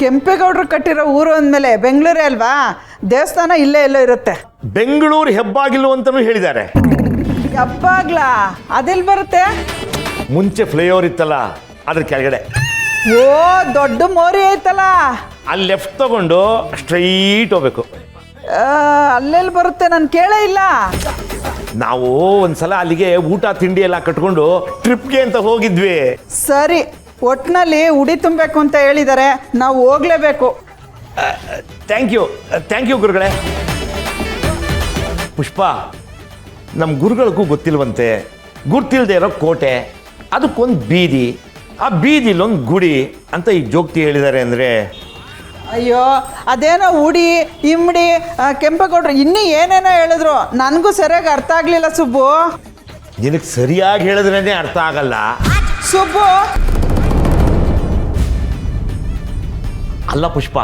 ಕೆಂಪೇಗೌಡರು ಕಟ್ಟಿರೋ ಊರು ಅಂದಮೇಲೆ ಬೆಂಗಳೂರೇ ಅಲ್ವಾ, ದೇವಸ್ಥಾನ ಇಲ್ಲೇ ಎಲ್ಲೋ ಇರುತ್ತೆ. ಬೆಂಗಳೂರು ಹೆಬ್ಬಾಗಿಲು ಅಂತಲೂ ಹೇಳಿದ್ದಾರೆ. ಹೆಬ್ಬಾಗ್ಲಾ? ಅದೆಲ್ಲಿ ಬರುತ್ತೆ? ಮುಂಚೆ ಫ್ಲೈಓವರ್ ಇತ್ತಲ್ಲ ಅದ್ರ ಕೆಳಗಡೆ. ಓ, ದೊಡ್ಡ ಮೋರಿ ಐತಲ್ಲ, ಅಲ್ಲಿ ಲೆಫ್ಟ್ ತಗೊಂಡು ಸ್ಟ್ರೈಟ್ ಹೋಗ್ಬೇಕು. ಅಲ್ಲೆಲ್ಲಿ ಬರುತ್ತೆ? ನಾನು ಕೇಳೇ ಇಲ್ಲ. ನಾವು ಒಂದ್ಸಲ ಅಲ್ಲಿಗೆ ಊಟ ತಿಂಡಿ ಎಲ್ಲ ಕಟ್ಕೊಂಡು ಟ್ರಿಪ್ಗೆ ಅಂತ ಹೋಗಿದ್ವಿ. ಸರಿ, ಒಟ್ಟಿನಲ್ಲಿ ಉಡಿ ತುಂಬಬೇಕು ಅಂತ ಹೇಳಿದ್ದಾರೆ, ನಾವು ಹೋಗ್ಲೇಬೇಕು. ಥ್ಯಾಂಕ್ ಯು ಗುರುಗಳೇ. ಪುಷ್ಪ, ನಮ್ಮ ಗುರುಗಳಿಗೂ ಗೊತ್ತಿಲ್ವಂತೆ ಗುರ್ತಿಲ್ದೇ ಇರೋ ಕೋಟೆ, ಅದಕ್ಕೊಂದು ಬೀದಿ, ಆ ಬೀದಿಲೊಂದು ಗುಡಿ ಅಂತ ಈ ಜೋಗ್ತಿ ಹೇಳಿದ್ದಾರೆ ಅಂದರೆ. ಅಯ್ಯೋ, ಅದೇನೋ ಉಡಿ ಇಮ್ಮಡಿ ಕೆಂಪೇಗೌಡರು ಇನ್ನೂ ಏನೇನೋ ಹೇಳಿದ್ರು, ನನಗೂ ಸರಿಯಾಗಿ ಅರ್ಥ ಆಗಲಿಲ್ಲ ಸುಬ್ಬು. ನಿನಗೆ ಸರಿಯಾಗಿ ಹೇಳಿದ್ರೇ ಅರ್ಥ ಆಗಲ್ಲ ಸುಬ್ಬು. ಅಲ್ಲ ಪುಷ್ಪ,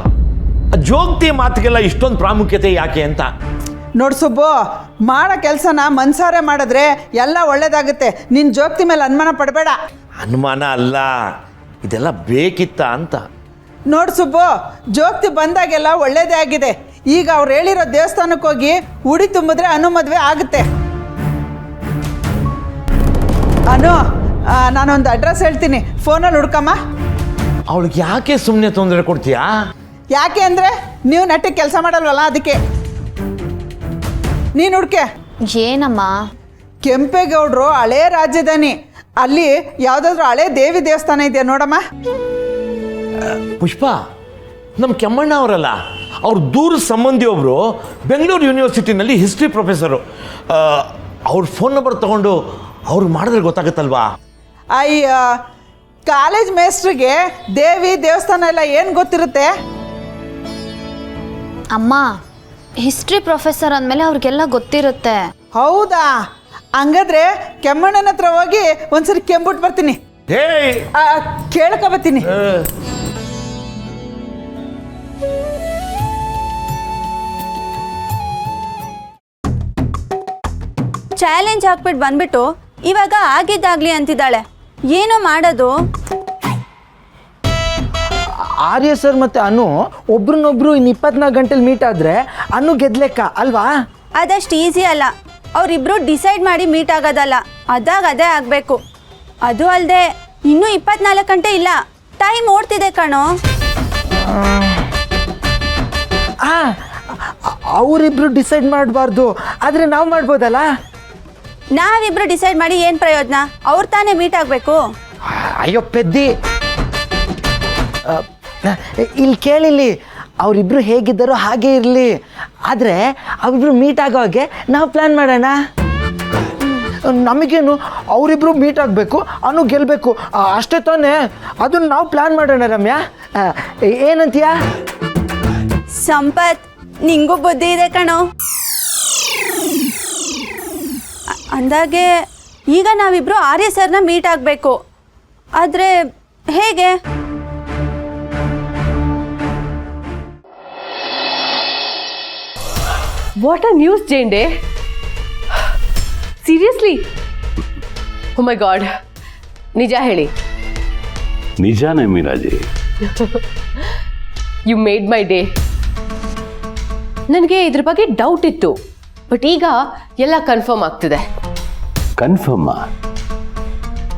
ಆ ಜೋಗ್ತಿ ಮಾತಿಗೆಲ್ಲ ಇಷ್ಟೊಂದು ಪ್ರಾಮುಖ್ಯತೆ ಯಾಕೆ ಅಂತ. ನೋಡು ಸುಬ್ಬು, ಮಾಡೋ ಕೆಲಸನ ಮನ್ಸಾರೆ ಮಾಡಿದ್ರೆ ಎಲ್ಲ ಒಳ್ಳೇದಾಗುತ್ತೆ. ನಿನ್ನ ಜೋಗ್ತಿ ಮೇಲೆ ಅನುಮಾನ ಪಡಬೇಡ. ಅನುಮಾನ ಅಲ್ಲ, ಇದೆಲ್ಲ ಬೇಕಿತ್ತ ಅಂತ. ನೋಡು ಸುಬ್ಬು, ಜೋಗ್ತಿ ಬಂದಾಗೆಲ್ಲ ಒಳ್ಳೇದೇ ಆಗಿದೆ. ಈಗ ಅವ್ರು ಹೇಳಿರೋ ದೇವಸ್ಥಾನಕ್ಕೆ ಹೋಗಿ ಉಡಿ ತುಂಬಿದ್ರೆ ಅನು ಮದುವೆ ಆಗುತ್ತೆ. ಅನು, ನಾನೊಂದು ಅಡ್ರೆಸ್ ಹೇಳ್ತೀನಿ, ಫೋನಲ್ಲಿ ಹುಡ್ಕಮ್ಮ. ಅವಳಿಗೆ ಯಾಕೆ ಸುಮ್ಮನೆ ತೊಂದರೆ ಕೊಡ್ತೀಯಾ? ಯಾಕೆ ಅಂದರೆ ನೀವು ನೆಟ್ಟಿಗೆ ಕೆಲಸ ಮಾಡಲ್ವಲ್ಲ, ಅದಕ್ಕೆ. ನೀನು ಹುಡ್ಕೆ. ಏನಮ್ಮ? ಕೆಂಪೇಗೌಡರು ಹಳೇ ರಾಜಧಾನಿ, ಅಲ್ಲಿ ಯಾವುದಾದ್ರೂ ಹಳೇ ದೇವಿ ದೇವಸ್ಥಾನ ಇದೆಯಾ ನೋಡಮ್ಮ. ಪುಷ್ಪ, ನಮ್ಮ ಕೆಮ್ಮಣ್ಣ ಅವರಲ್ಲ, ಅವ್ರ ದೂರದ ಸಂಬಂಧಿ ಒಬ್ಬರು ಬೆಂಗಳೂರು ಯೂನಿವರ್ಸಿಟಿನಲ್ಲಿ ಹಿಸ್ಟ್ರಿ ಪ್ರೊಫೆಸರು. ಅವ್ರ ಫೋನ್ ನಂಬರ್ ತೊಗೊಂಡು ಅವ್ರು ಮಾಡಿದ್ರೆ ಗೊತ್ತಾಗುತ್ತಲ್ವಾ? ಅಯ್ಯ, ಕಾಲೇಜ್ ಮೇಸ್ಟ್ರಿಗೆ ದೇವಿ ದೇವಸ್ಥಾನ ಎಲ್ಲ ಏನು ಗೊತ್ತಿರುತ್ತೆ? ಅಮ್ಮ, ಹಿಸ್ಟ್ರಿ ಪ್ರೊಫೆಸರ್ ಅಂದಮೇಲೆ ಅವ್ರಿಗೆಲ್ಲ ಗೊತ್ತಿರುತ್ತೆ. ಹೌದಾ? ಹಂಗಾದ್ರೆ ಕೆಮ್ಮಣ್ಣನ ಹತ್ರ ಹೋಗಿ ಒಂದ್ಸರಿ ಕೆಂಬಿಟ್ಟು ಬರ್ತೀನಿ. ಕೇಳ್ಕೊಬತ್ತೀನಿ. ಚಾಲೆಂಜ್ ಹಾಕ್ಬಿಟ್ಟು ಬಂದ್ಬಿಟ್ಟು ಇವಾಗ ಆಗಿದ್ದಾಗ್ಲಿ ಅಂತಿದ್ದಾಳೆ. ಏನೋ ಮಾಡೋದು? ಆರ್ಯ ಸರ್ ಮತ್ತು ಅನು ಒಬ್ರನ್ನೊಬ್ರು ಇನ್ನು 24 ಗಂಟೆಲಿ ಮೀಟ್ ಆದರೆ ಅನು ಗೆದ್ಲೆಕ್ಕ ಅಲ್ವಾ? ಅದಷ್ಟು ಈಸಿ ಅಲ್ಲ. ಅವರಿಬ್ರು ಡಿಸೈಡ್ ಮಾಡಿ ಮೀಟ್ ಆಗೋದಲ್ಲ, ಅದೇ ಆಗಬೇಕು. ಅದು ಅಲ್ಲದೆ ಇನ್ನೂ 24 ಗಂಟೆ ಇಲ್ಲ, ಟೈಮ್ ಓಡ್ತಿದೆ ಕಣೋ. ಅವರಿಬ್ರು ಡಿಸೈಡ್ ಮಾಡಬಾರ್ದು, ಆದರೆ ನಾವು ಮಾಡ್ಬೋದಲ್ಲ? ನಾವಿಬ್ರು ಡಿಸೈಡ್ ಮಾಡಿ ಏನು ಪ್ರಯೋಜನ? ಅವ್ರು ತಾನೇ ಮೀಟ್ ಆಗಬೇಕು. ಅಯ್ಯೋ ಪೆದ್ದಿ, ಇಲ್ಲಿ ಕೇಳಿಲ್ಲಿ, ಅವರಿಬ್ರು ಹೇಗಿದ್ದಾರೋ ಹಾಗೇ ಇರಲಿ, ಆದರೆ ಅವರಿಬ್ರು ಮೀಟ್ ಆಗೋ ಹಾಗೆ ನಾವು ಪ್ಲ್ಯಾನ್ ಮಾಡೋಣ. ನಮಗೇನು, ಅವರಿಬ್ರು ಮೀಟ್ ಆಗಬೇಕು, ಅನು ಗೆಲ್ಲಬೇಕು, ಅಷ್ಟೇ ತಾನೇ. ಅದನ್ನು ನಾವು ಪ್ಲ್ಯಾನ್ ಮಾಡೋಣ. ರಮ್ಯಾ, ಏನಂತೀಯ? ಸಂಪತ್, ನಿಂಗೂ ಬುದ್ಧಿ ಇದೆ ಕಣೋ. ಅಂದಾಗೆ ಈಗ ನಾವಿಬ್ರು ಆರ್ಯ ಸರ್ನ ಮೀಟ್ ಆಗಬೇಕು, ಆದರೆ ಹೇಗೆ? What a news, Jende. Seriously? Oh my God. ನಿಜ ಹೇಳಿ. ನಿಜಾನೇ Miraji. You made my day. ನನಗೆ ಇದ್ರ ಬಗ್ಗೆ ಡೌಟ್ ಇತ್ತು, ಬಟ್ ಈಗ ಎಲ್ಲ ಕನ್ಫರ್ಮ್ ಆಗ್ತಿದೆ. ಕನ್ಫರ್ಮ್?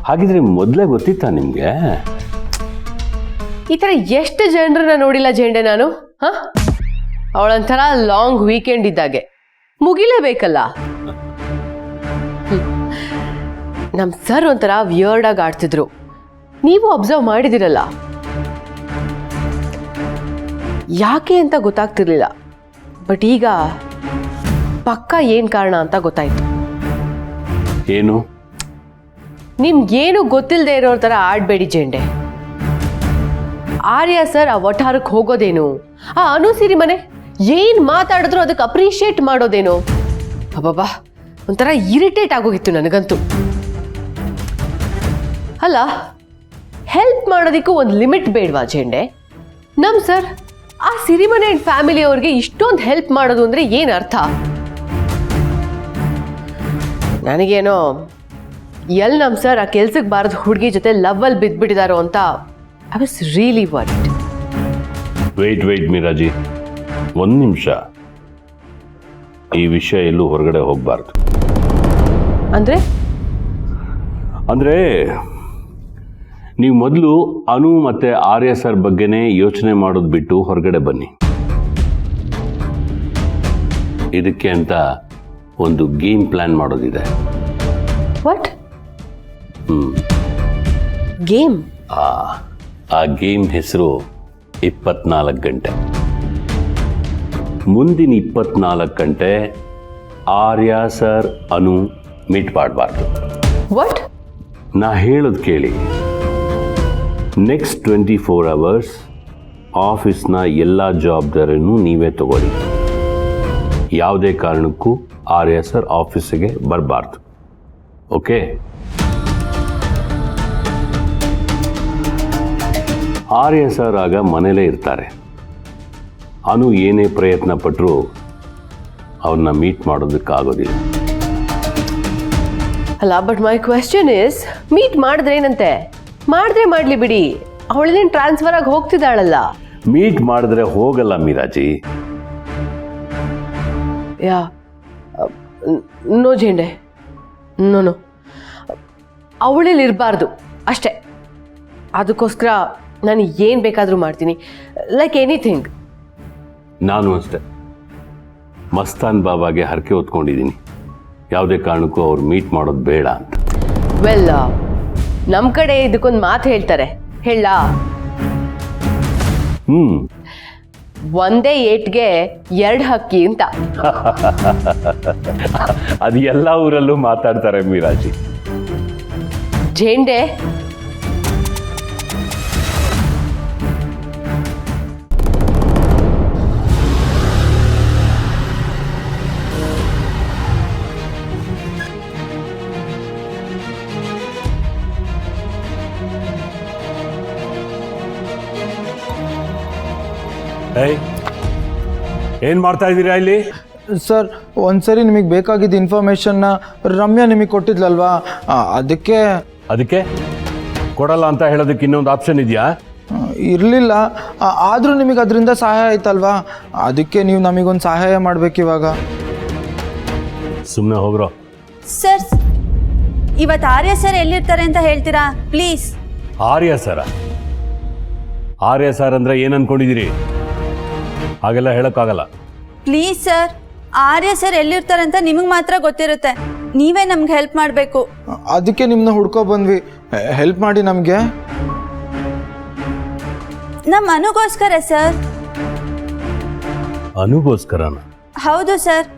ಹಾಗಿದ್ರೆ ಮೊದಲೇ ಗೊತ್ತಿತ್ತಾ ನಿಮಗೆ? ಈ ಥರ ಎಷ್ಟು ಜನರನ್ನ ನೋಡಿಲ್ಲ ಜೆಂಡೆ ನಾನು. ಹಾಂ, ಅವಳೊಂಥರ ಲಾಂಗ್ ವೀಕೆಂಡ್ ಇದ್ದಾಗೆ, ಮುಗಿಲೇಬೇಕಲ್ಲ. ನಮ್ಮ ಸರ್ ಒಂಥರ ವಿಯರ್ಡ್ ಆಗಿ ಆಡ್ತಿದ್ರು, ನೀವು ಅಬ್ಸರ್ವ್ ಮಾಡಿದಿರಲ್ಲ. ಯಾಕೆ ಅಂತ ಗೊತ್ತಾಗ್ತಿರ್ಲಿಲ್ಲ, ಬಟ್ ಈಗ ಪಕ್ಕ ಏನು ಕಾರಣ ಅಂತ ಗೊತ್ತಾಯ್ತು. ಏನು? ನಿಮ್ಗೇನು ಗೊತ್ತಿಲ್ಲದೆ ಇರೋ ಥರ ಆಡಬೇಡಿ ಜೆಂಡೆ. ಆರ್ಯ ಸರ್ ಆ ವಠಾರಕ್ಕೆ ಹೋಗೋದೇನು, ಆ ಅನುಸಿರಿ ಮನೆ ಏನು ಮಾತಾಡಿದ್ರು ಅದಕ್ಕೆ ಅಪ್ರಿಷಿಯೇಟ್ ಮಾಡೋದೇನು, ಅಬ್ಬಬ್ಬಾ ಒಂಥರ ಇರಿಟೇಟ್ ಆಗೋಗಿತ್ತು ನನಗಂತೂ. ಅಲ್ಲ, ಹೆಲ್ಪ್ ಮಾಡೋದಕ್ಕೂ ಒಂದು ಲಿಮಿಟ್ ಬೇಡವಾ ಜೆಂಡೆ? ನಮ್ಮ ಸರ್ ಆ ಸಿರಿಮನೆ ಆ್ಯಂಡ್ ಫ್ಯಾಮಿಲಿ ಅವ್ರಿಗೆ ಇಷ್ಟೊಂದು ಹೆಲ್ಪ್ ಮಾಡೋದು ಅಂದರೆ ಏನು ಅರ್ಥ? ನನಗೇನೋ ಎಲ್ಲಿ ನಮ್ಮ ಸರ್ ಆ ಕೆಲ್ಸಕ್ಕೆ ಬಾರದ ಹುಡುಗಿ ಜೊತೆ ಲವ್ವಲ್ಲಿ ಬಿದ್ದುಬಿಟ್ಟಿದಾರೋ ಅಂತ I was really worried. Wait Meera ji, ಒಂದು ನಿಮಿಷ. ಈ ವಿಷಯ ಎಲ್ಲೂ ಹೊರಗಡೆ ಹೋಗಬಾರ್ದು. ಅಂದರೆ ನೀವು ಮೊದಲು ಅನು ಮತ್ತು ಆರ್ಯ ಸರ್ ಬಗ್ಗೆನೇ ಯೋಚನೆ ಮಾಡೋದು ಬಿಟ್ಟು ಹೊರಗಡೆ ಬನ್ನಿ. ಇದಕ್ಕೆ ಅಂತ ಒಂದು ಗೇಮ್ ಪ್ಲ್ಯಾನ್ ಮಾಡೋದಿದೆ. What game? ಆ ಗೇಮ್ ಹೆಸರು 24 ಗಂಟೆ. ಮುಂದಿನ 24 ಗಂಟೆ ಆರ್ಯ ಸರ್ ಅನು ಮೀಟ್ ಮಾಡಬಾರ್ದು. ವಾಟ್? ನಾ ಹೇಳೋದು ಕೇಳಿ. ನೆಕ್ಸ್ಟ್ 24 ಅವರ್ಸ್ ಆಫೀಸ್ನ ಎಲ್ಲ ಜವಾಬ್ದಾರಿನೂ ನೀವೇ ತಗೊಳ್ಳಿ. ಯಾವುದೇ ಕಾರಣಕ್ಕೂ ಆರ್ಯ ಸರ್ ಆಫೀಸಿಗೆ ಬರಬಾರ್ದು. ಓಕೆ? ಆರ್ಯ ಸರ್ ಆಗ ಮನೇಲೇ ಇರ್ತಾರೆ. ಅನು ಏನೇ ಪ್ರಯತ್ನ ಪಟ್ಟರೂ ಅವ್ರನ್ನ ಮೀಟ್ ಮಾಡೋದಕ್ಕಾಗೋದಿಲ್ಲ. ಅಲ್ಲ, but my question is, meet ಮಾಡಿದ್ರೆ ಏನಂತೆ? ಮಾಡಿದ್ರೆ ಮಾಡಲಿ ಬಿಡಿ, ಅವಳೇನು ಟ್ರಾನ್ಸ್ಫರ್ ಆಗಿ ಹೋಗ್ತಿದ್ದಾಳಲ್ಲ. ಮೀಟ್ ಮಾಡಿದ್ರೆ ಹೋಗಲ್ಲ ಮೀರಾಜಿ. ಯಾ ನೋ ಜೇಂಡೆ, ನೋ ಅವಳಲ್ಲಿ ಇರಬಾರ್ದು ಅಷ್ಟೇ. ಅದಕ್ಕೋಸ್ಕರ ನಾನು ಏನು ಬೇಕಾದರೂ ಮಾಡ್ತೀನಿ, ಲೈಕ್ ಎನಿಥಿಂಗ್. ನಾನು ಅಷ್ಟೆ ಮಸ್ತಾನ್ ಬಾಬಾಗೆ ಹರಕೆ ಹೊತ್ಕೊಂಡಿದ್ದೀನಿ. ಯಾವುದೇ ಕಾರಣಕ್ಕೂ ಅವ್ರು ಮೀಟ್ ಮಾಡೋದು ಬೇಡ ಅಂತ. ವೆಲ್, ನಮ್ಮ ಕಡೆ ಇದಕ್ಕೊಂದು ಮಾತು ಹೇಳ್ತಾರೆ, ಹೇಳ? ಒಂದೇ ಏಟ್ಗೆ 2 ಹಕ್ಕಿ ಅಂತ. ಅದು ಎಲ್ಲ ಊರಲ್ಲೂ ಮಾತಾಡ್ತಾರೆ ಮೀರಾಜಿ. ಜೇಂಡೆ, ಏನು ಮಾಡ್ತಾ ಇದ್ದೀರಾ ಇಲ್ಲಿ? ಸರ್, ಒಂದ್ಸರಿ ನಿಮಗೆ ಬೇಕಾಗಿದ್ದ ಇನ್ಫಾರ್ಮೇಷನ್ನ ರಮ್ಯಾ ನಿಮಗೆ ಕೊಟ್ಟಿದ್ಲಲ್ವಾ, ಅದಕ್ಕೆ ಕೊಡಲ್ಲ ಅಂತ ಹೇಳೋದಕ್ಕೆ ಇನ್ನೊಂದು ಆಪ್ಷನ್ ಇದೆಯಾ? ಇರಲಿಲ್ಲ. ಆದರೂ ನಿಮಗೆ ಅದರಿಂದ ಸಹಾಯ ಆಯ್ತಲ್ವಾ, ಅದಕ್ಕೆ ನೀವು ನಮಗೊಂದು ಸಹಾಯ ಮಾಡಬೇಕಿವಾಗ. ಸುಮ್ಮನೆ ಹೋಗ್ರೋ. ಸರ್, ಇವತ್ತು ಆರ್ಯ ಸರ್ ಎಲ್ಲಿರ್ತಾರೆ ಅಂತ ಹೇಳ್ತೀರಾ ಪ್ಲೀಸ್? ಆರ್ಯ ಸರ್ ಅಂದರೆ ಏನು ಅನ್ಕೊಂಡಿದ್ದೀರಿ? ಹಾಗೆಲ್ಲ ಹೇಳೋಕ್ಕಾಗಲ್ಲ. ಪ್ಲೀಸ್ ಸರ್, ಆರ್ಯ ಸರ್ ಎಲ್ಲಿರ್ತಾರೆ ಅಂತ ನಿಮಗೆ ಮಾತ್ರ ಗೊತ್ತಿರುತ್ತೆ. ನೀವೇ ನಮ್ಗೆ ಹೆಲ್ಪ್ ಮಾಡಬೇಕು. ಅದಕ್ಕೆ ನಿಮ್ಮನ್ನ ಹುಡ್ಕೊ ಬಂದ್ವಿ. ಹೆಲ್ಪ್ ಮಾಡಿ ನಮಗೆ. ನಮ್ಮ ಅನುಗೋಸ್ಕರ ಸರ್. ಅನುಗೋಸ್ಕರನಾ? ಹೌದು ಸರ್.